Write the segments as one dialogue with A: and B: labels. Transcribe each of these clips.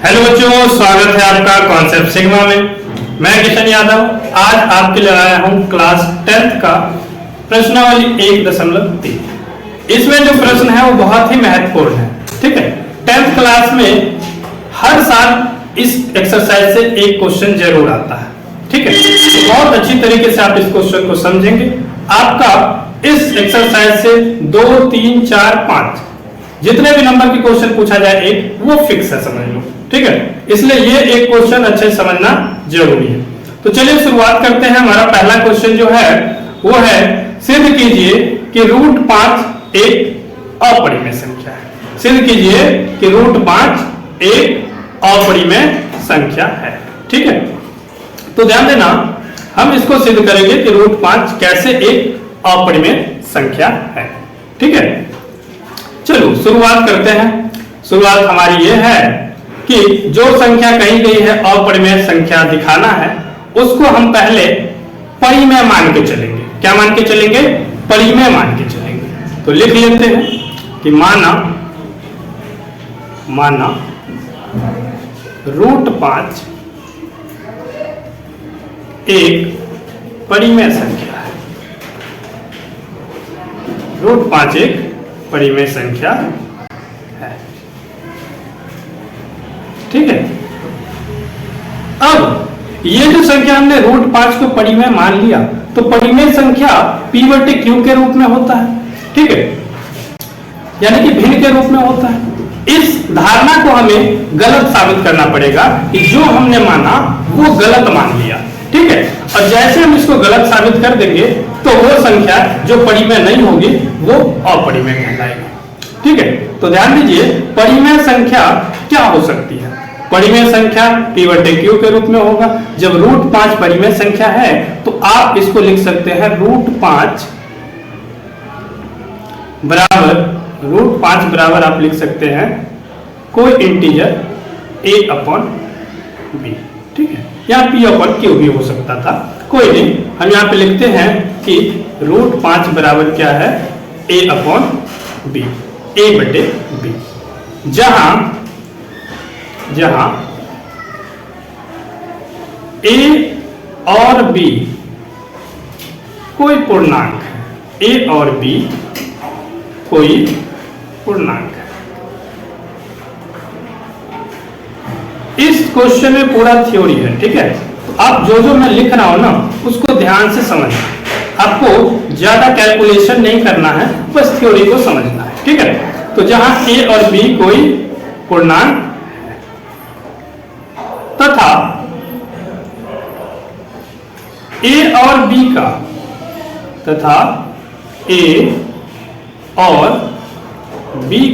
A: Hello बच्चों, स्वागत है आपका कॉन्सेप्ट सिग्मा में। मैं किशन यादव आज आपके लिए आया हूं क्लास 10th का प्रश्नावली 1.3। इसमें जो प्रश्न है वो बहुत ही महत्वपूर्ण है। ठीक है, 10th क्लास में हर साल इस एक्सरसाइज से एक क्वेश्चन जरूर आता है। ठीक है, तो बहुत अच्छी तरीके से आप इस क्वेश्चन को समझेंगे। आपका इस एक्सरसाइज से 2, 3, 4, 5 जितने भी नंबर के क्वेश्चन पूछा जाए एक वो फिक्स है, समझ लो। ठीक है, इसलिए ये एक क्वेश्चन अच्छे से समझना जरूरी है। तो चलिए शुरुआत करते हैं। हमारा पहला क्वेश्चन जो है वो है, सिद्ध कीजिए कि रूट 5 एक अपरिमेय संख्या है। सिद्ध कीजिए कि रूट 5 एक अपरिमेय संख्या है। ठीक है, तो ध्यान देना, हम इसको सिद्ध करेंगे कि रूट 5 कैसे एक अपरिमेय संख्या है। ठीक है, चलो शुरुआत करते हैं। शुरुआत हमारी ये है कि जो संख्या कही गई है अपरिमेय संख्या दिखाना है, उसको हम पहले परिमेय मान के चलेंगे। क्या मान के चलेंगे? परिमेय मान के चलेंगे। तो लिख लेते हैं कि माना रूट 5 एक परिमेय संख्या है। रूट 5 एक परिमेय संख्या है। ठीक है, अब ये जो संख्या हमने रूट 5 को परिमेय मान लिया, तो परिमेय संख्या p/q के रूप में होता है। ठीक है, यानी कि भिन्न के रूप में होता है। इस धारणा को हमें गलत साबित करना पड़ेगा कि जो हमने माना वो गलत मान लिया। ठीक है, और जैसे हम इसको गलत साबित कर देंगे तो वो संख्या जो परिमेय नहीं होगी वो अपरिमेय कहलाएगी। ठीक है, तो ध्यान दीजिए, परिमेय संख्या क्या हो सकती है? परिमेय संख्या p/q के रूप में होगा। जब रूट 5 परिमेय संख्या है तो आप इसको लिख सकते हैं रूट 5 बराबर आप लिख सकते हैं कोई इंटीजर a/b। ठीक है, यहाँ p/q भी हो सकता था, कोई नहीं। हम यहाँ पे लिखते हैं कि रूट 5 बराबर क्या है? a/b, a/b। जहां a और b कोई पूर्णांक है, a और b कोई पूर्णांक है। इस क्वेश्चन में पूरा थ्योरी है। ठीक है, तो आप जो मैं लिख रहा हूं ना उसको ध्यान से समझना। आपको ज्यादा कैलकुलेशन नहीं करना है, बस थ्योरी को समझना है। ठीक है, तो जहां a और b कोई पूर्णांक तथा a और b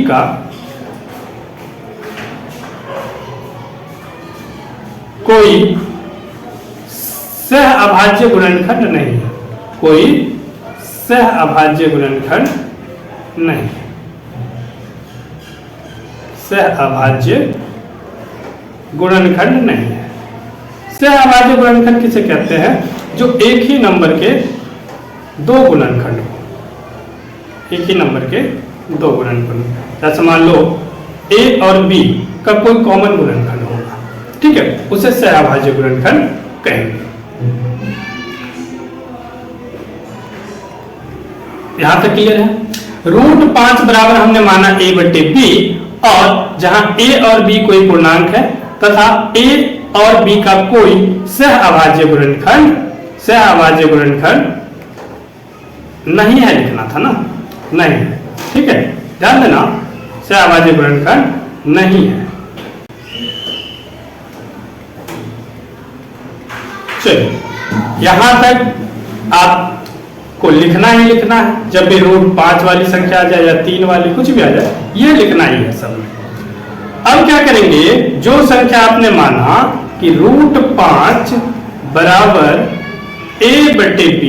A: का कोई सह अभाज्य गुणनखंड नहीं है। कोई सह अभाज्य गुणनखंड नहीं है। सह अभाज्य गुणनखंड नहीं है। सह अभाज्य गुणनखंड किसे कहते हैं? जो एक ही नंबर के दो गुणनखंड हो। एक ही नंबर के दो गुणनखंड, जैसे मान लो a और b का कोई कॉमन गुणनखंड होगा। ठीक है, उसे सह अभाज्य गुणनखंड कहेंगे। यहां तक क्लियर है? रूट 5 बराबर हमने माना a/b, और जहां a और b कोई पूर्णांक है तथा a और b का कोई सह अभाज्य गुणनखंड नहीं है, लिखना था ना, नहीं है। ठीक है, ध्यान देना, सह अभाज्य गुणनखंड नहीं है। चलिए, यहां तक आपको लिखना ही लिखना है। जब भी रूट 5 वाली संख्या आ जाए या 3 वाली, कुछ भी आ जाए, ये लिखना ही है सब में। अब क्या करेंगे? जो संख्या आपने माना कि रूट 5 बराबर a/b,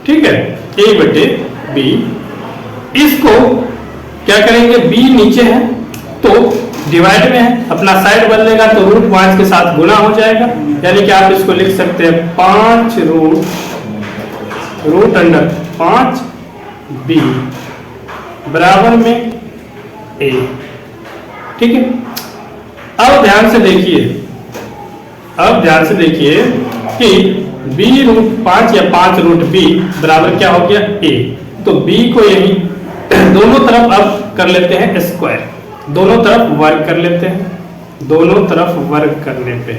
A: ठीक है, a/b, इसको क्या करेंगे? b नीचे है तो डिवाइड में है, अपना साइड बदलेगा तो रूट 5 के साथ गुना हो जाएगा। यानी कि आप इसको लिख सकते हैं 5 रूट अंडर 5b बराबर में a। ठीक है, अब अब ध्यान से देखिए कि b√5 या 5√b बराबर क्या हो गया a। तो b को यही दोनों तरफ अब कर लेते हैं स्क्वायर, दोनों तरफ वर्ग कर लेते हैं, दोनों तरफ वर्ग करने पे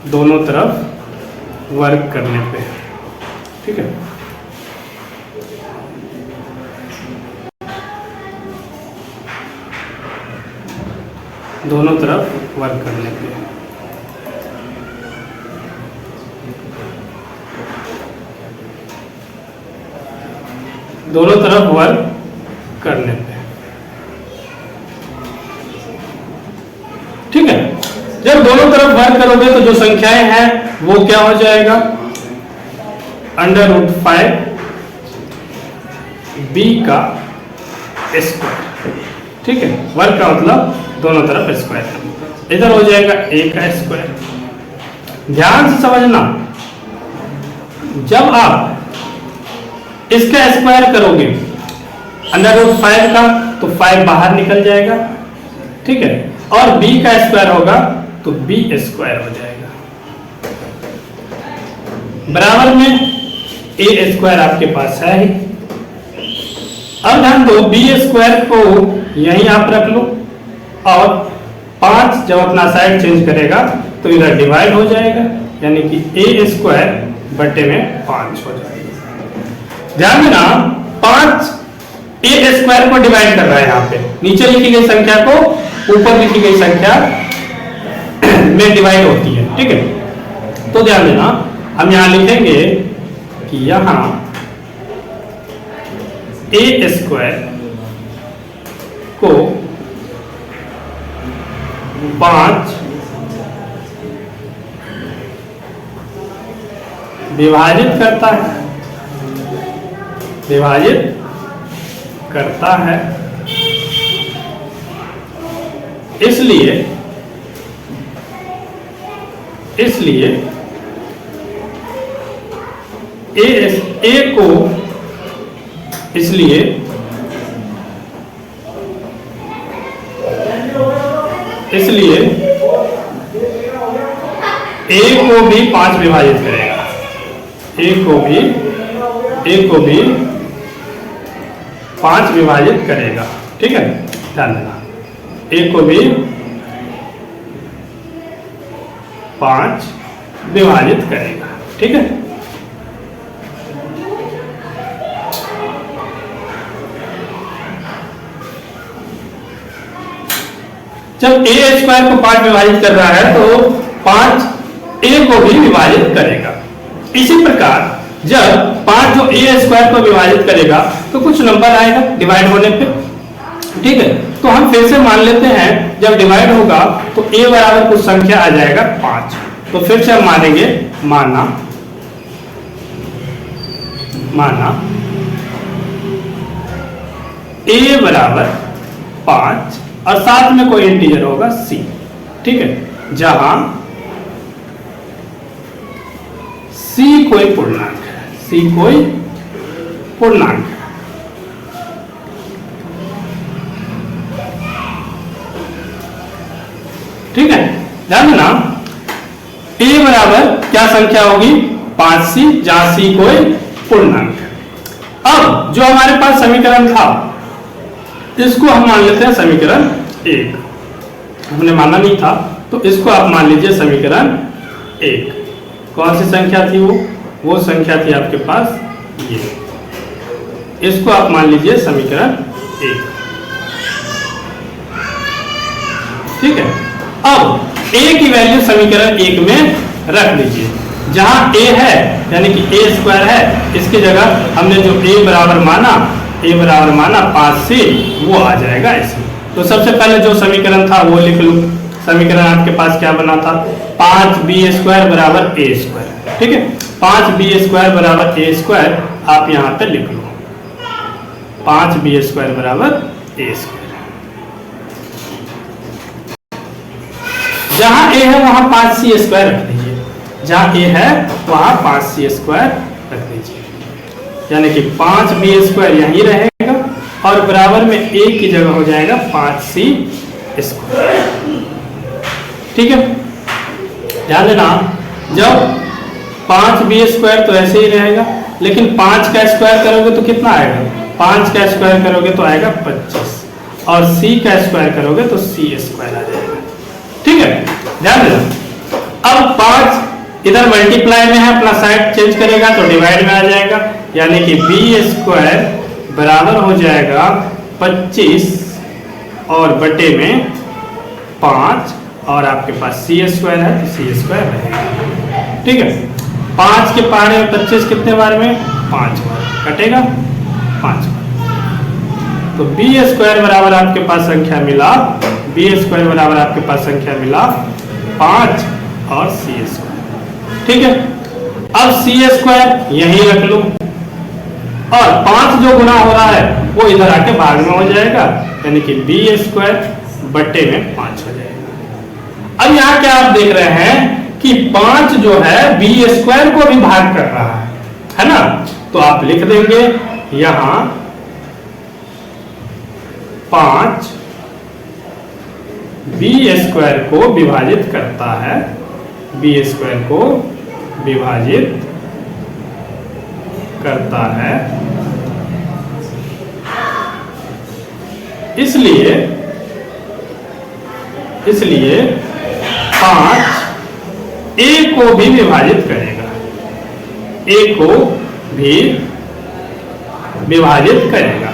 A: दोनों तरफ वर्ग करने पे, ठीक है। दोनों तरफ वर्ग करने पे दोनों तरफ वर्ग करने पे, ठीक है। जब दोनों तरफ वर्ग करोगे तो जो संख्याएं हैं वो क्या हो जाएगा, √5 b का स्क्वायर, ठीक है। वर्ग का मतलब दोनों तरफ स्क्वायर, इधर हो जाएगा a का स्क्वायर। ध्यान से समझना, जब आप इसका स्क्वायर करोगे √5 का तो 5 बाहर निकल जाएगा, ठीक है। और b का स्क्वायर होगा तो b स्क्वायर हो जाएगा, बराबर में a स्क्वायर आपके पास है ही। अब ध्यान दो, b स्क्वायर को यहीं आप रख लो और 5 जब अपना साइड चेंज करेगा तो इधर डिवाइड हो जाएगा, यानी कि a स्क्वायर बटे में 5 हो जाएगा। ध्यान देना, 5 a स्क्वायर को डिवाइड कर रहा है, यहाँ पे नीचे लिखी गई संख्या को ऊपर लिखी गई संख्या में डिवाइड होती है, ठीक है। तो ध्यान देना, हम यहां लिखेंगे कि यहां a स्क्वायर को 5 विभाजित करता है, इसलिए a को भी 5 विभाजित करेगा, a को भी 5 विभाजित करेगा, ठीक है। ध्यान देना, a को भी 5 विभाजित करेगा, ठीक है। जब a स्क्वायर को 5 विभाजित कर रहा है तो 5 a को भी विभाजित करेगा। इसी प्रकार जब 5 जो a स्क्वायर को विभाजित करेगा तो कुछ नंबर आएगा डिवाइड होने पे, ठीक है। तो हम फिर से मान लेते हैं, जब डिवाइड होगा तो a बराबर कुछ संख्या आ जाएगा 5। तो फिर से हम मानेंगे, माना a बराबर 5 और साथ में कोई इंटीजर होगा c, ठीक है, जहां c कोई पूर्णांक है, ठीक है। ध्यान देना, a बराबर क्या संख्या होगी, 5c, जहां c कोई पूर्णांक है। अब जो हमारे पास समीकरण था इसको हम मान लेते हैं समीकरण 1, हमने माना नहीं था तो इसको आप मान लीजिए समीकरण 1। कौन सी संख्या थी वो संख्या थी आपके पास ये, इसको आप मान लीजिए समीकरण 1, ठीक है। अब a की वैल्यू समीकरण 1 में रख लीजिए, जहां a है यानी कि a स्क्वायर है, इसकी जगह हमने जो a बराबर माना 5 से, वो आ जाएगा इसमें। तो सबसे पहले जो समीकरण था वो लिख लो। समीकरण आपके पास क्या बना था, 5b स्क्वायर बराबर a स्क्वायर, ठीक है। 5b स्क्वायर बराबर a स्क्वायर आप यहाँ पे लिख लो, 5b स्क्वायर बराबर a स्क्वायर। जहां a है वहां 5c स्क्वायर रख लीजिए, जहां a है वहां 5c स्क्वायर रख लीजिए, यानी कि 5b स्क्वायर यहीं रहेगा और बराबर में a की जगह हो जाएगा 5c स्क्वायर। ठीक है, ध्यान देना, जब 5b स्क्वायर तो ऐसे ही रहेगा, लेकिन 5 का स्क्वायर करोगे तो कितना आएगा? 5 का स्क्वायर करोगे तो आएगा 25, और c का स्क्वायर करोगे तो c स्क्वायर आ जाएगा। ठीक है, ध्यान देना। अब 5 इधर मल्टीप्लाई में है, अपना साइड चेंज करेगा तो डिवाइड में आ जाएगा, यानी कि b स्क्वायर बराबर हो जाएगा 25 और बटे में 5, और आपके पास c स्क्वायर है तो c स्क्वायर रहेगा। ठीक है, 5 के पहाड़े में 25 कितने बार में? 5 बार, कटेगा 5 बार। तो b स्क्वायर बराबर आपके पास संख्या मिला, b स्क्वायर बराबर आपके पास संख्या मिला 5 और c स्क्वायर। ठीक है, अब c स्क्वायर यहीं रख लो, और 5 जो गुना हो रहा है वो इधर आके भाग में हो जाएगा, यानी कि b स्क्वायर बटे में 5 हो जाएगा। अब यहाँ क्या आप देख रहे हैं कि 5 जो है b स्क्वायर को भी भाग कर रहा है ना, तो आप लिख देंगे यहां 5 b स्क्वायर को विभाजित करता है, b स्क्वायर को विभाजित करता है, इसलिए 5 a को भी विभाजित करेगा, a को भी विभाजित करेगा।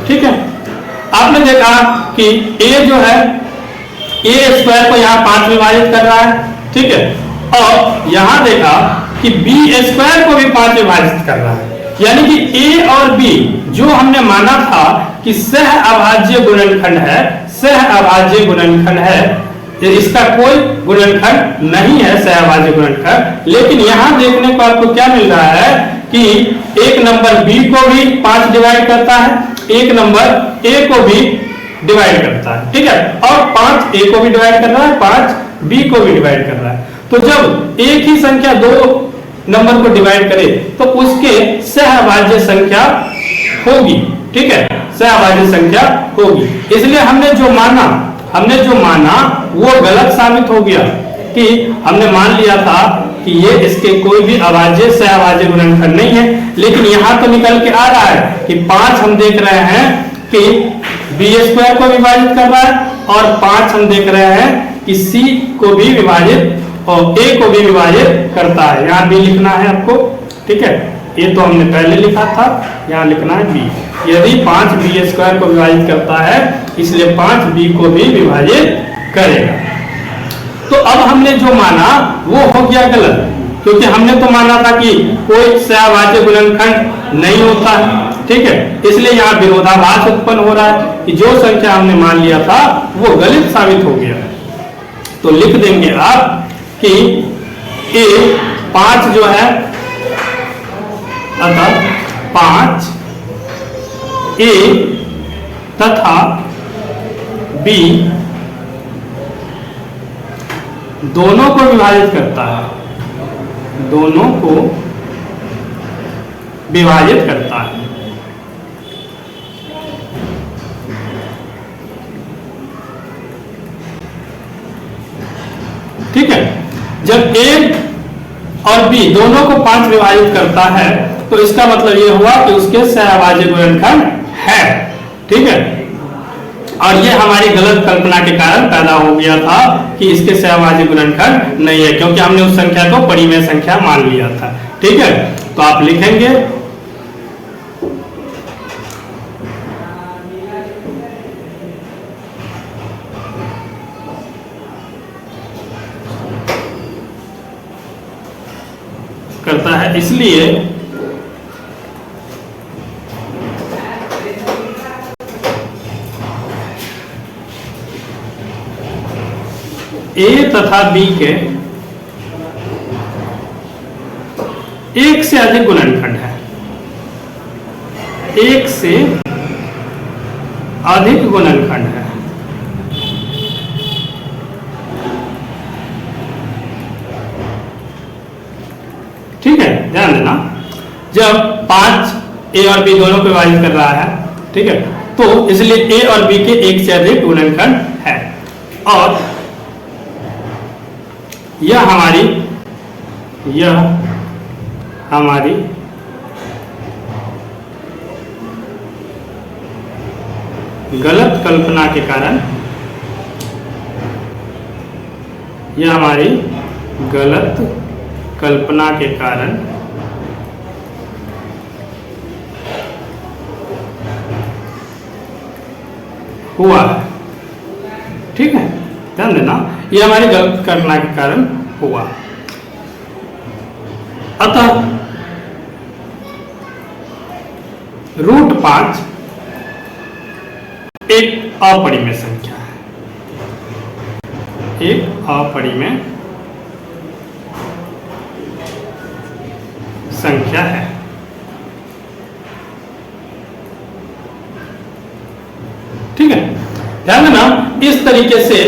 A: ठीक है, आपने देखा कि a जो है a स्क्वायर को यहाँ 5 विभाजित कर रहा है। ठीक है, और यहां देखा कि b स्क्वायर को भी 5 विभाजित कर रहा है, यानी कि a और b जो हमने माना था कि सह अभाज्य गुणनखंड है, सह अभाज्य गुणनखंड है, इसका कोई गुणनखंड नहीं है सह अभाज्य गुणनखंड, लेकिन यहां देखने को आपको क्या मिल रहा है कि एक नंबर b को भी 5 डिवाइड करता है, एक नंबर a को भी डिवाइड करता है। ठीक है, और 5 a को भी डिवाइड कर रहा है, 5 b को भी डिवाइड कर रहा है। तो जब एक ही संख्या दो नंबर को डिवाइड करे तो उसके सहअभाज्य संख्या होगी। ठीक है, सहअभाज्य संख्या होगी, इसलिए हमने जो माना वो गलत साबित हो गया कि हमने मान लिया था कि ये इसके कोई भी अभाज्य सहअभाज्य गुणनखंड नहीं है, लेकिन यहां तो निकल के आ रहा है कि 5 हम देख रहे हैं कि b स्क्वायर को विभाजित कर रहा है, और 5 हम देख रहे हैं कि c को भी विभाजित और a को भी विभाजित करता है। यहाँ b लिखना है आपको। ठीक है, a तो हमने पहले लिखा था, यहाँ लिखना है b। यदि 5 b स्क्वायर को विभाजित करता है, इसलिए 5 b को भी विभाजित करेगा। तो अब हमने जो माना वो हो गया गलत, क्योंकि हमने तो माना था कि कोई सहअभाज्य गुणनखंड नहीं होता है। ठीक है, इसलिए यहाँ विरोधाभास उत्पन्न हो रहा है कि जो संख्या हमने मान लिया था वो गलत साबित हो गया। तो लिख देंगे आप कि a 5 जो है, अतः 5 a तथा b दोनों को विभाजित करता है, दोनों को विभाजित करता है। ठीक है, जब a और b दोनों को 5 विभाजित करता है तो इसका मतलब ये हुआ कि उसके सहअभाज्य गुणनखंड है। ठीक है, और ये हमारी गलत कल्पना के कारण पैदा हो गया था कि इसके सहअभाज्य गुणनखंड नहीं है, क्योंकि हमने उस संख्या को परिमेय संख्या मान लिया था। ठीक है, तो आप लिखेंगे करता है, इसलिए a तथा b के एक से अधिक गुणनखंड है, एक से अधिक गुणनखंड है। ठीक है, ध्यान देना, जब 5 ए और बी दोनों को विभाजित कर रहा है, ठीक है, तो इसलिए ए और बी के एक से अधिक गुणनखंड है और यह हमारी गलत कल्पना के कारण, यह हमारी गलत कल्पना के कारण हुआ है, ठीक है, ध्यान देना, यह हमारी गलत कल्पना के कारण हुआ। अतः √5 एक अपरिमेय संख्या है, एक अपरिमेय संख्या है। ठीक है, ध्यान देना, इस तरीके से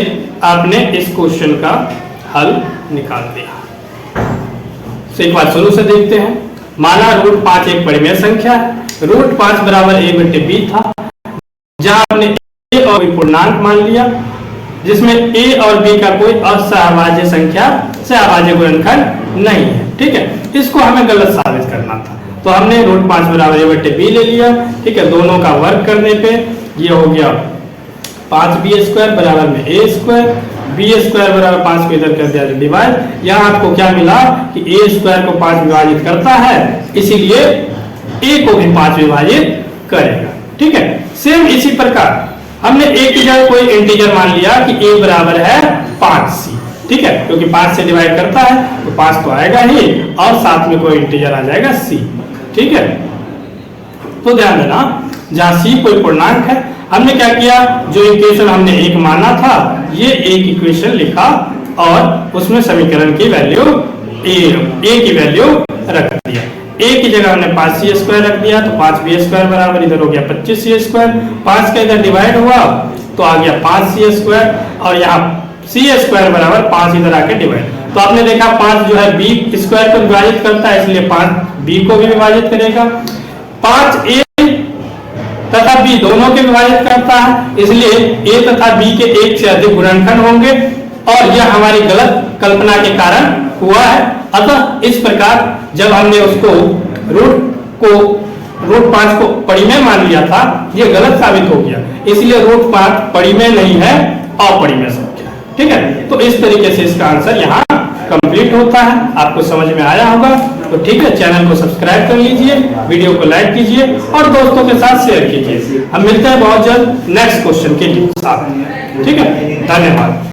A: आपने इस क्वेश्चन का हल निकाल दिया। तो एक बार शुरू से देखते हैं। माना √5 एक परिमेय संख्या है, √5 बराबर a/b था, जहां हमने a और b पूर्णांक मान लिया, जिसमें a और b का कोई असहभाज्य संख्या सहभाज्य गुणनखंड नहीं है। ठीक है, इसको हमें गलत साबित करना था, तो हमने √5 बराबर a/b ले लिया। ठीक है, दोनों का वर्ग करने पे ये हो गया 5b² बराबर में a², b² बराबर 5 को इधर कर दिया डिवाइड। यहाँ आपको क्या मिला कि a² को 5 विभाजित करता है, इसीलिए a को भी 5 विभाजित करेगा। ठीक है, सेम इसी प्रकार हमने a की जगह कोई इंटीजर मान लिया कि a बराबर है 5c। ठीक है, क्योंकि 5 से डिवाइड करता है तो 5 तो आएगा ही और साथ में कोई इंटीजर आ जाएगा c। ठीक है, तो ध्यान देना, जहां c कोई पूर्णांक है, हमने क्या किया, जो इक्वेशन हमने एक माना था, ये एक इक्वेशन लिखा और उसमें समीकरण की वैल्यू a की वैल्यू रख दिया। a की जगह हमने 5c² रख दिया, तो 5b² बराबर इधर हो गया 25c², 5 का इधर डिवाइड हुआ तो आ गया 5c² और यहाँ c² बराबर 5 इधर आके डिवाइड। तो आपने देखा 5 जो है b² को विभाजित करता है, इसलिए 5 b को भी विभाजित करेगा। 5 a तथा b दोनों के विभाजित करता है, इसलिए a तथा b के एक से अधिक गुणनखंड होंगे और यह हमारी गलत कल्पना के कारण हुआ है। अतः इस प्रकार जब हमने उसको √5 को परिमेय मान लिया था, यह गलत साबित हो गया, इसलिए √5 परिमेय नहीं है, अपरिमेय संख्या। ठीक है, तो इस तरीके से इसका आंसर यहाँ कंप्लीट होता है। आपको समझ में आया होगा, तो ठीक है, चैनल को सब्सक्राइब कर लीजिए, वीडियो को लाइक कीजिए और दोस्तों के साथ शेयर कीजिए। हम मिलते हैं बहुत जल्द नेक्स्ट क्वेश्चन के साथ। ठीक है, धन्यवाद।